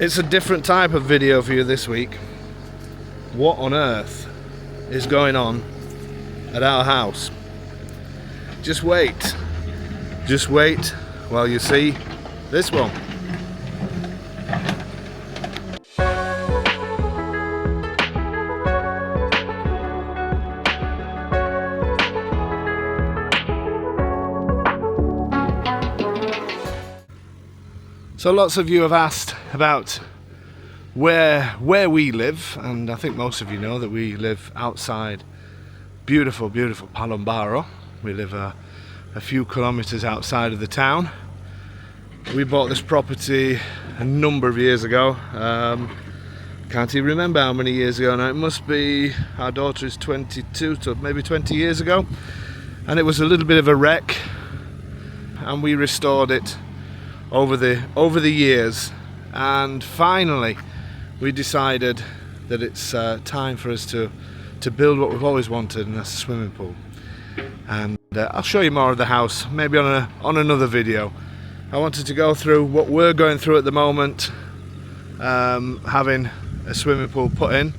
It's a different type of video for you this week. What on earth is going on at our house? Just wait while you see this one. So lots of you have asked about where we live, and I think most of you know that we live outside beautiful Palombaro. We live a few kilometers outside of the town. We bought this property a number of years ago. Can't even remember how many years ago now. It must be, our daughter is 22, so maybe 20 years ago. And it was a little bit of a wreck, and we restored it over the years, and finally we decided that it's time for us to build what we've always wanted, and that's a swimming pool. And I'll show you more of the house maybe on another video. I wanted to go through what we're going through at the moment, having a swimming pool put in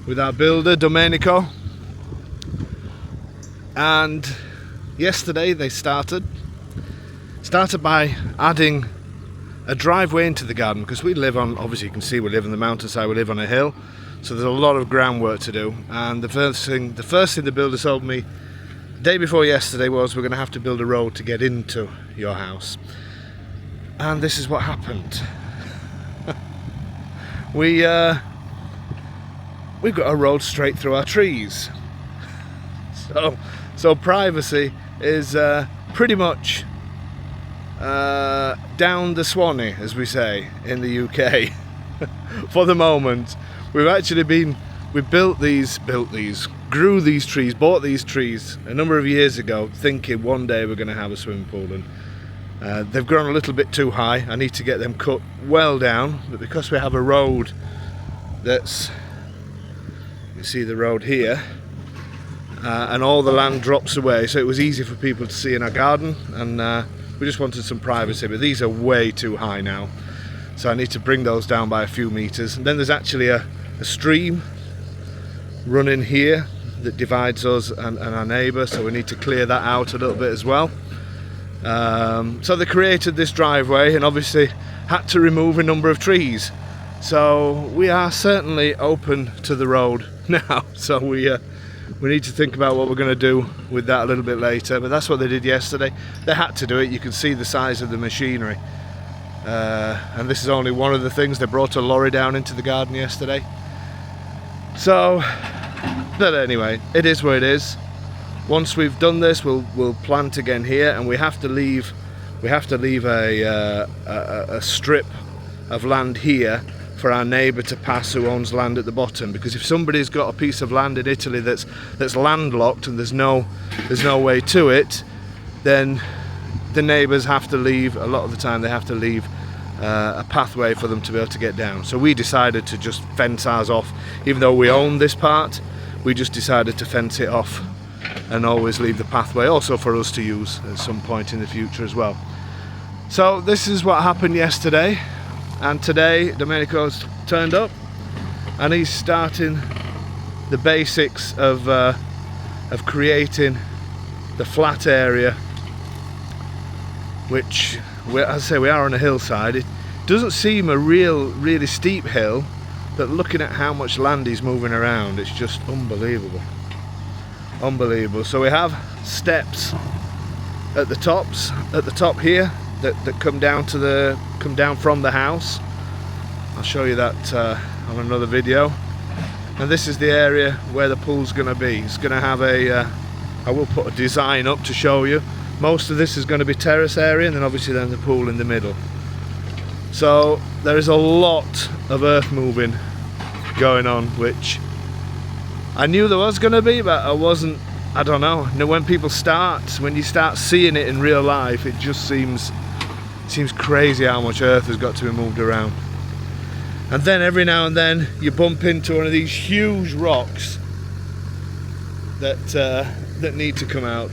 with our builder Domenico, and yesterday they started by adding a driveway into the garden, because we live on, obviously you can see we live on the mountainside, we live on a hill, so there's a lot of groundwork to do. And the first thing the builder told me day before yesterday was, we're going to have to build a road to get into your house. And this is what happened. We've got a road straight through our trees, so privacy is pretty much down the Swanee, as we say in the UK. For the moment, we bought these trees a number of years ago, thinking one day we're going to have a swimming pool, and they've grown a little bit too high. I need to get them cut well down, but because we have a road you see the road here, and all the land drops away, so it was easy for people to see in our garden, and we just wanted some privacy, but these are way too high now, so I need to bring those down by a few meters. And then there's actually a stream running here that divides us and our neighbour, so we need to clear that out a little bit as well. So they created this driveway and obviously had to remove a number of trees, so we are certainly open to the road now. So we need to think about what we're going to do with that a little bit later, but that's what they did yesterday. They had to do it. You can see the size of the machinery, and this is only one of the things. They brought a lorry down into the garden yesterday. So, but anyway, it is what it is. Once we've done this, we'll plant again here, and we have to leave a strip of land here for our neighbour to pass, who owns land at the bottom, because if somebody's got a piece of land in Italy that's landlocked and there's no way to it, then the neighbours have to leave, a lot of the time they have to leave a pathway for them to be able to get down. So we decided to just fence ours off. Even though we own this part, we just decided to fence it off and always leave the pathway also for us to use at some point in the future as well. So this is what happened yesterday. And today Domenico's turned up and he's starting the basics of creating the flat area, which, as I say, we are on a hillside. It doesn't seem a really steep hill, but looking at how much land he's moving around, it's just unbelievable. So we have steps at the top here that come down from the house. I'll show you that on another video. And this is the area where the pool's going to be. It's going to have I will put a design up to show you. Most of this is going to be terrace area, and then obviously the pool in the middle. So there is a lot of earth moving going on, which I knew there was going to be, but I don't know. When you start seeing it in real life, it just seems crazy how much earth has got to be moved around. And then every now and then you bump into one of these huge rocks that need to come out.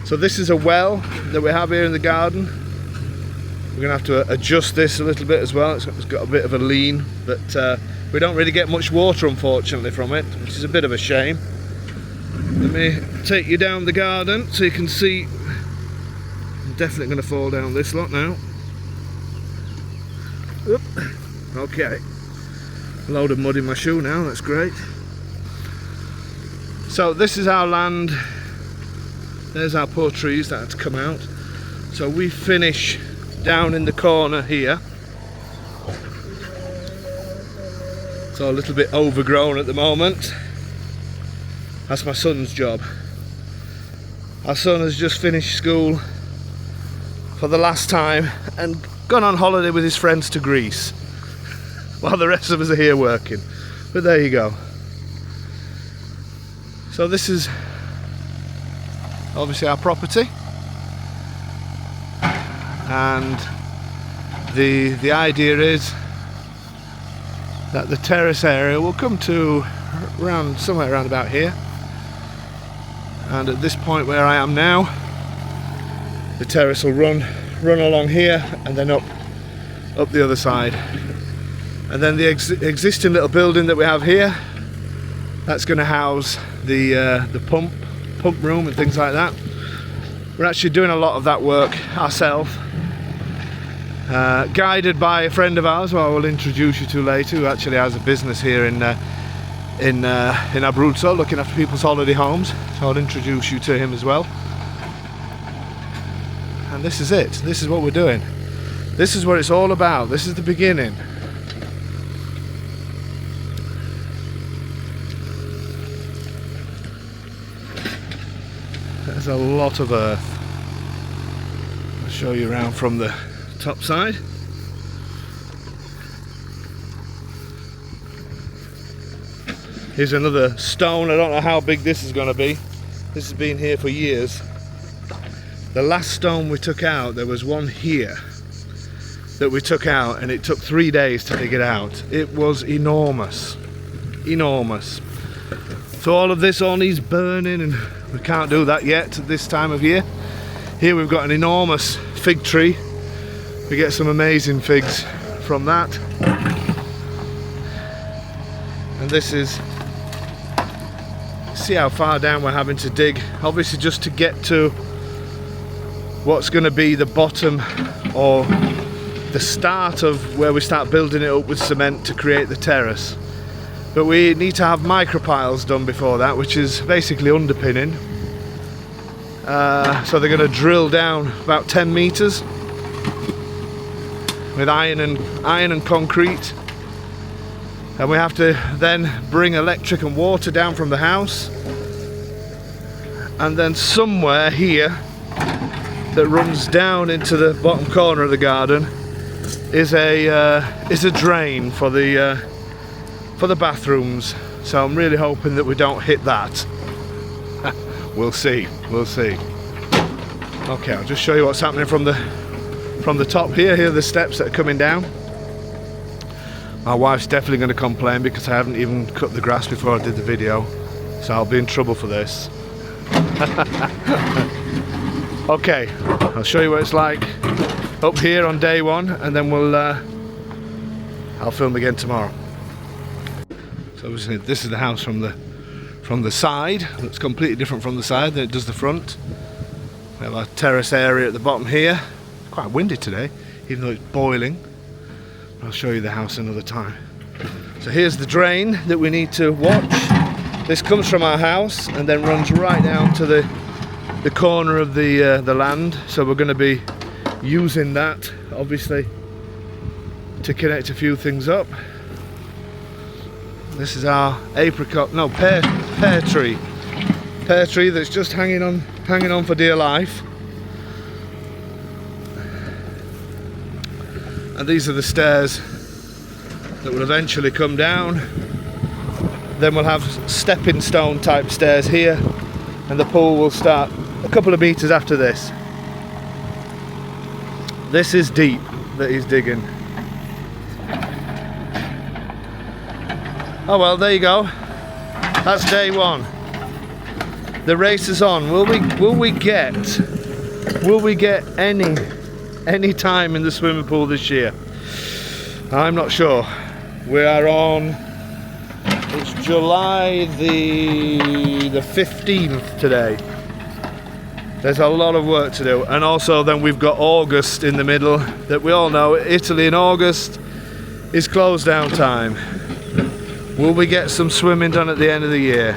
So this is a well that we have here in the garden. We're going to have to adjust this a little bit as well. It's got a bit of a lean, but we don't really get much water unfortunately from it, which is a bit of a shame. Let me take you down the garden so you can see. I'm definitely going to fall down this lot now. Oop. Okay, a load of mud in my shoe now, that's great. So this is our land. There's our poor trees that had to come out. So we finish down in the corner here. It's all a little bit overgrown at the moment. That's my son's job. Our son has just finished school for the last time and gone on holiday with his friends to Greece while the rest of us are here working. But there you go. So this is obviously our property, and the idea is that the terrace area will come to somewhere around about here, and at this point where I am now, the terrace will run along here and then up the other side, and then the existing little building that we have here, that's going to house the pump room and things like that. We're actually doing a lot of that work ourselves, guided by a friend of ours who I will introduce you to later, who actually has a business here in Abruzzo, looking after people's holiday homes. So I'll introduce you to him as well. And this is it. This is what we're doing. This is what it's all about. This is the beginning. There's a lot of earth. I'll show you around from the top side. Here's another stone. I don't know how big this is going to be. This has been here for years. The last stone we took out, there was one here that we took out, and it took 3 days to dig it out. It was enormous. Enormous. So all of this all needs burning, and we can't do that yet at this time of year. Here we've got an enormous fig tree. We get some amazing figs from that. And this is, see how far down we're having to dig, obviously just to get to what's going to be the bottom or the start of where we start building it up with cement to create the terrace. But we need to have micropiles done before that, which is basically underpinning. So they're going to drill down about 10 meters with iron and concrete, and we have to then bring electric and water down from the house, and then somewhere here that runs down into the bottom corner of the garden is a drain for the bathrooms. So I'm really hoping that we don't hit that. We'll see. Okay, I'll just show you what's happening from the top here. Here are the steps that are coming down. My wife's definitely going to complain because I haven't even cut the grass before I did the video, so I'll be in trouble for this. Okay, I'll show you what it's like up here on day one, and then I'll film again tomorrow. So obviously this is the house from the side. It's completely different from the side than it does the front. We have our terrace area at the bottom here. It's quite windy today, even though it's boiling. I'll show you the house another time. So here's the drain that we need to watch. This comes from our house and then runs right down to the corner of the land. So we're going to be using that, obviously, to connect a few things up. This is our pear tree. Pear tree that's just hanging on for dear life. And these are the stairs that will eventually come down. Then we'll have stepping stone type stairs here, and the pool will start a couple of meters after this. This is deep that he's digging. Oh well, there you go. That's day one. The race is on. Will we get any any time in the swimming pool this year? I'm not sure. We are on, it's July the 15th today. There's a lot of work to do, and also then we've got August in the middle, that we all know Italy in August is closed down time. Will we get some swimming done at the end of the year?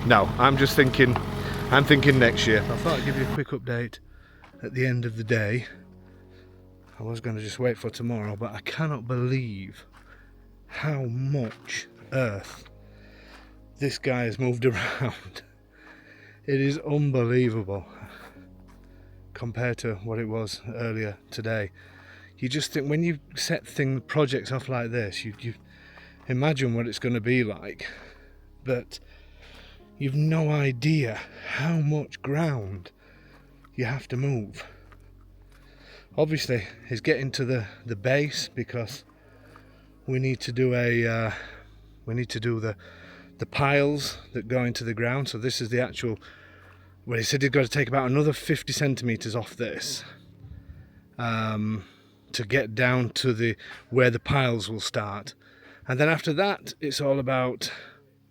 No, I'm thinking next year. I thought I'd give you a quick update at the end of the day. I was going to just wait for tomorrow, but I cannot believe how much earth this guy has moved around. It is unbelievable compared to what it was earlier today. You just think, when you set projects off like this, you imagine what it's going to be like, but you've no idea how much ground you have to move. Obviously, it's getting to the base, because we need to do the piles that go into the ground. So this is the actual, well, he said he's got to take about another 50 centimeters off this to get down to where the piles will start, and then after that it's all about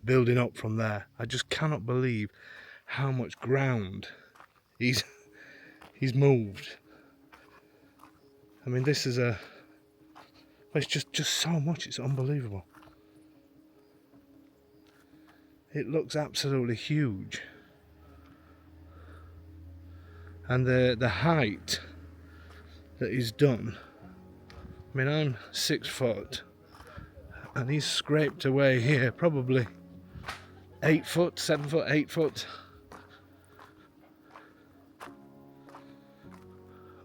building up from there. I just cannot believe how much ground he's moved. I mean, this is it's just so much, it's unbelievable. It looks absolutely huge, and the height that he's done, I mean, I'm 6 foot and he's scraped away here probably 8 foot, 7 foot, 8 foot.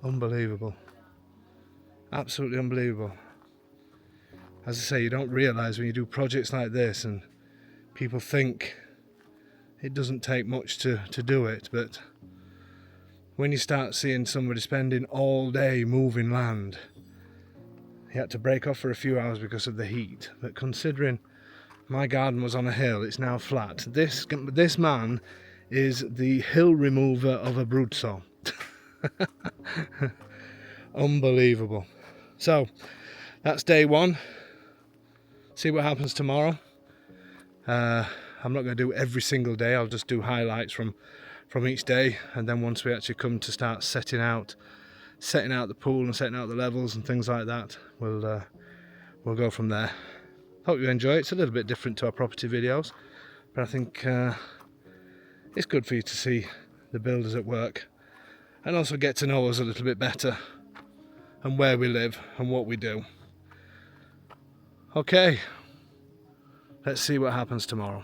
Unbelievable, absolutely unbelievable. As I say, you don't realise when you do projects like this, and people think it doesn't take much to do it, but when you start seeing somebody spending all day moving land, he had to break off for a few hours because of the heat. But considering my garden was on a hill, it's now flat. This man is the hill remover of Abruzzo. Unbelievable. So that's day one. See what happens tomorrow. I'm not going to do every single day. I'll just do highlights from each day, and then once we actually come to start setting out the pool and setting out the levels and things like that, we'll go from there. Hope you enjoy it. It's a little bit different to our property videos, but I think it's good for you to see the builders at work, and also get to know us a little bit better, and where we live and what we do. Okay, let's see what happens tomorrow.